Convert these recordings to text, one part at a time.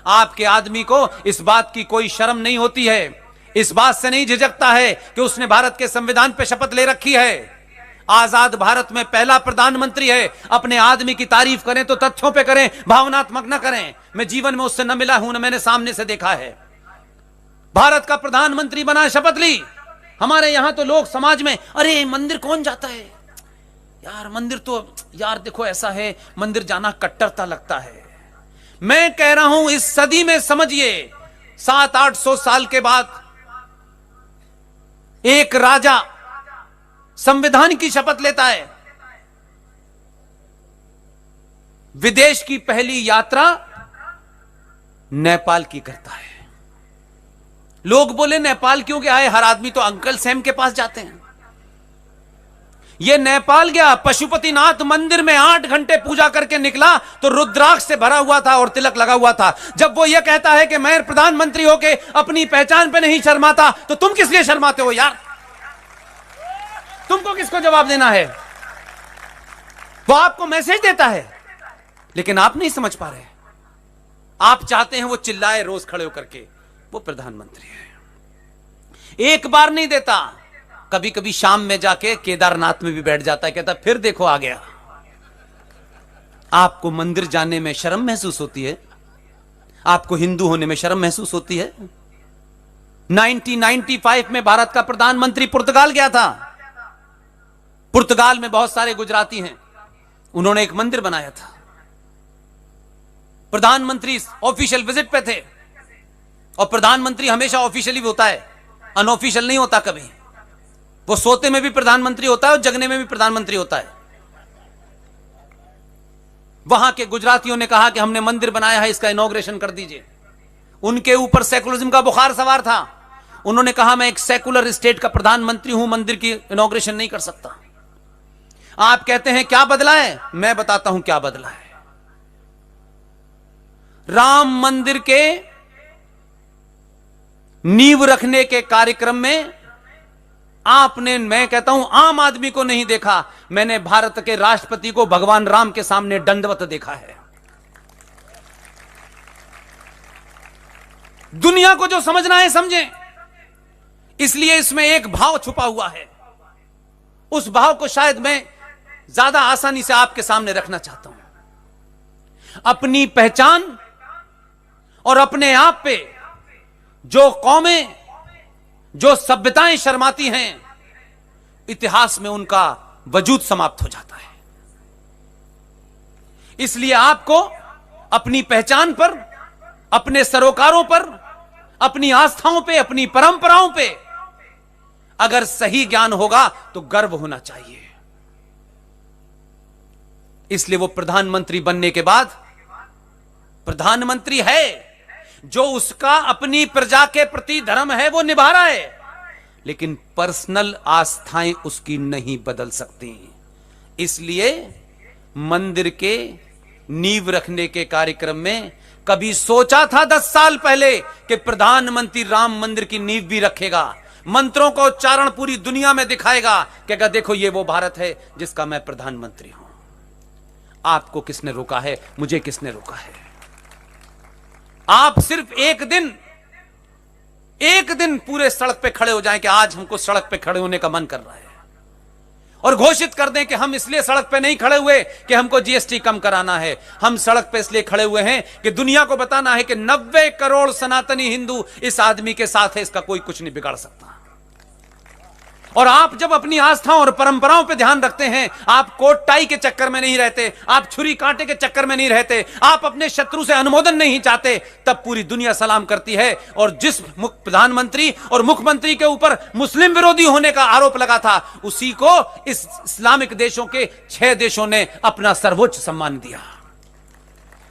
आपके आदमी को इस बात की कोई शर्म नहीं होती है, इस बात से नहीं झिझकता है कि उसने भारत के संविधान पे शपथ ले रखी है। आजाद भारत में पहला प्रधानमंत्री है। अपने आदमी की तारीफ करें तो तथ्यों पे करें, भावनात्मक न करें। मैं जीवन में उससे न मिला हूं, न मैंने सामने से देखा है। भारत का प्रधानमंत्री बना, शपथ ली। हमारे यहां तो लोग समाज में, अरे मंदिर कौन जाता है यार, मंदिर तो यार देखो ऐसा है, मंदिर जाना कट्टरता लगता है। मैं कह रहा हूं इस सदी में समझिए, 700-800 साल के बाद एक राजा संविधान की शपथ लेता है। विदेश की पहली यात्रा नेपाल की करता है। लोग बोले नेपाल क्यों गया है, हर आदमी तो अंकल सैम के पास जाते हैं। यह नेपाल गया, पशुपतिनाथ मंदिर में 8 घंटे पूजा करके निकला तो रुद्राक्ष से भरा हुआ था और तिलक लगा हुआ था। जब वो यह कहता है कि मैं प्रधानमंत्री होके अपनी पहचान पे नहीं शर्माता, तो तुम किस लिए शर्माते हो यार? तुमको किसको जवाब देना है? वो आपको मैसेज देता है, लेकिन आप नहीं समझ पा रहे। आप चाहते हैं वो चिल्लाए रोज खड़े होकर के, वो प्रधानमंत्री है। एक बार नहीं देता, कभी कभी शाम में जाके केदारनाथ में भी बैठ जाता है, कहता फिर देखो आ गया। आपको मंदिर जाने में शर्म महसूस होती है? आपको हिंदू होने में शर्म महसूस होती है? 1995 में भारत का प्रधानमंत्री पुर्तगाल गया था। पुर्तगाल में बहुत सारे गुजराती हैं, उन्होंने एक मंदिर बनाया था। प्रधानमंत्री ऑफिशियल विजिट पे थे, और प्रधानमंत्री हमेशा ऑफिशियली होता है, अनऑफिशियल नहीं होता कभी। वो सोते में भी प्रधानमंत्री होता है और जगने में भी प्रधानमंत्री होता है। वहां के गुजरातियों ने कहा कि हमने मंदिर बनाया है, इसका इनॉग्रेशन कर दीजिए। उनके ऊपर सेकुलरिज्म का बुखार सवार था। उन्होंने कहा मैं एक सेकुलर स्टेट का प्रधानमंत्री हूं, मंदिर की इनॉग्रेशन नहीं कर सकता। आप कहते हैं क्या बदला है? मैं बताता हूं क्या बदला है। राम मंदिर के नींव रखने के कार्यक्रम में आपने, मैं कहता हूं आम आदमी को नहीं देखा, मैंने भारत के राष्ट्रपति को भगवान राम के सामने दंडवत देखा है। दुनिया को जो समझना है समझें। इसलिए इसमें एक भाव छुपा हुआ है, उस भाव को शायद मैं ज्यादा आसानी से आपके सामने रखना चाहता हूं। अपनी पहचान और अपने आप पे जो कौमें, जो सभ्यताएं शर्माती हैं, इतिहास में उनका वजूद समाप्त हो जाता है। इसलिए आपको अपनी पहचान पर, अपने सरोकारों पर, अपनी आस्थाओं पे, अपनी परंपराओं पे अगर सही ज्ञान होगा तो गर्व होना चाहिए। इसलिए वो प्रधानमंत्री बनने के बाद प्रधानमंत्री है, जो उसका अपनी प्रजा के प्रति धर्म है वो निभा रहा है, लेकिन पर्सनल आस्थाएं उसकी नहीं बदल सकती। इसलिए मंदिर के नींव रखने के कार्यक्रम में कभी सोचा था 10 साल पहले कि प्रधानमंत्री राम मंदिर की नींव भी रखेगा, मंत्रों का उच्चारण पूरी दुनिया में दिखाएगा कि अगर देखो ये वो भारत है जिसका मैं प्रधानमंत्री हूं। आपको किसने रोका है? मुझे किसने रोका है? आप सिर्फ एक दिन पूरे सड़क पे खड़े हो जाएं कि आज हमको सड़क पे खड़े होने का मन कर रहा है, और घोषित कर दें कि हम इसलिए सड़क पे नहीं खड़े हुए कि हमको जीएसटी कम कराना है, हम सड़क पे इसलिए खड़े हुए हैं कि दुनिया को बताना है कि 90 करोड़ सनातनी हिंदू इस आदमी के साथ है, इसका कोई कुछ नहीं बिगाड़ सकता। और आप जब अपनी आस्थाओं और परंपराओं पे ध्यान रखते हैं, आप कोट टाई के चक्कर में नहीं रहते, आप छुरी कांटे के चक्कर में नहीं रहते, आप अपने शत्रु से अनुमोदन नहीं चाहते, तब पूरी दुनिया सलाम करती है। और जिस प्रधानमंत्री और मुख्यमंत्री के ऊपर मुस्लिम विरोधी होने का आरोप लगा था, उसी को इस इस्लामिक देशों के 6 देशों ने अपना सर्वोच्च सम्मान दिया।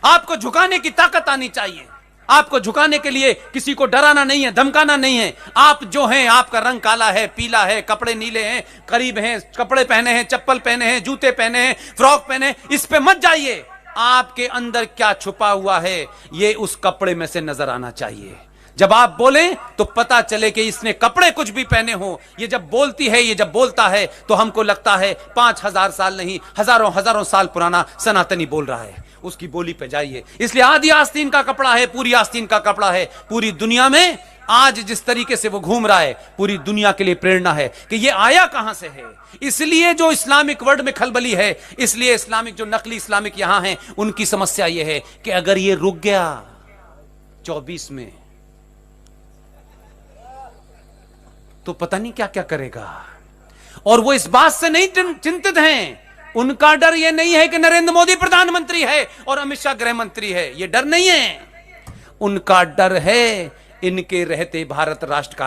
आपको झुकाने की ताकत आनी चाहिए। आपको झुकाने के लिए किसी को डराना नहीं है, धमकाना नहीं है। आप जो हैं, आपका रंग काला है, पीला है, कपड़े नीले हैं, करीब हैं, कपड़े पहने हैं, चप्पल पहने हैं, जूते पहने हैं, फ्रॉक पहने हैं, इस पे मत जाइए। आपके अंदर क्या छुपा हुआ है ये उस कपड़े में से नजर आना चाहिए। जब आप बोले तो पता चले कि इसने कपड़े कुछ भी पहने हो। ये जब बोलती है, ये जब बोलता है तो हमको लगता है 5000 साल नहीं, हजारों हजारों साल पुराना सनातनी बोल रहा है। उसकी बोली पे जाइए। इसलिए आदि आस्तीन का कपड़ा है, पूरी आस्तीन का कपड़ा है। पूरी दुनिया में आज जिस तरीके से वो घूम रहा है, पूरी दुनिया के लिए प्रेरणा है कि ये आया कहां से है। इसलिए जो इस्लामिक वर्ल्ड में खलबली है, इसलिए इस्लामिक जो नकली इस्लामिक यहां हैं, उनकी समस्या यह है कि अगर ये रुक गया 24 में तो पता नहीं क्या क्या करेगा। और वो इस बात से नहीं चिंतित हैं। उनका डर यह नहीं है कि नरेंद्र मोदी प्रधानमंत्री है और अमित शाह गृह मंत्री है, यह डर नहीं है। उनका डर है इनके रहते भारत राष्ट्र का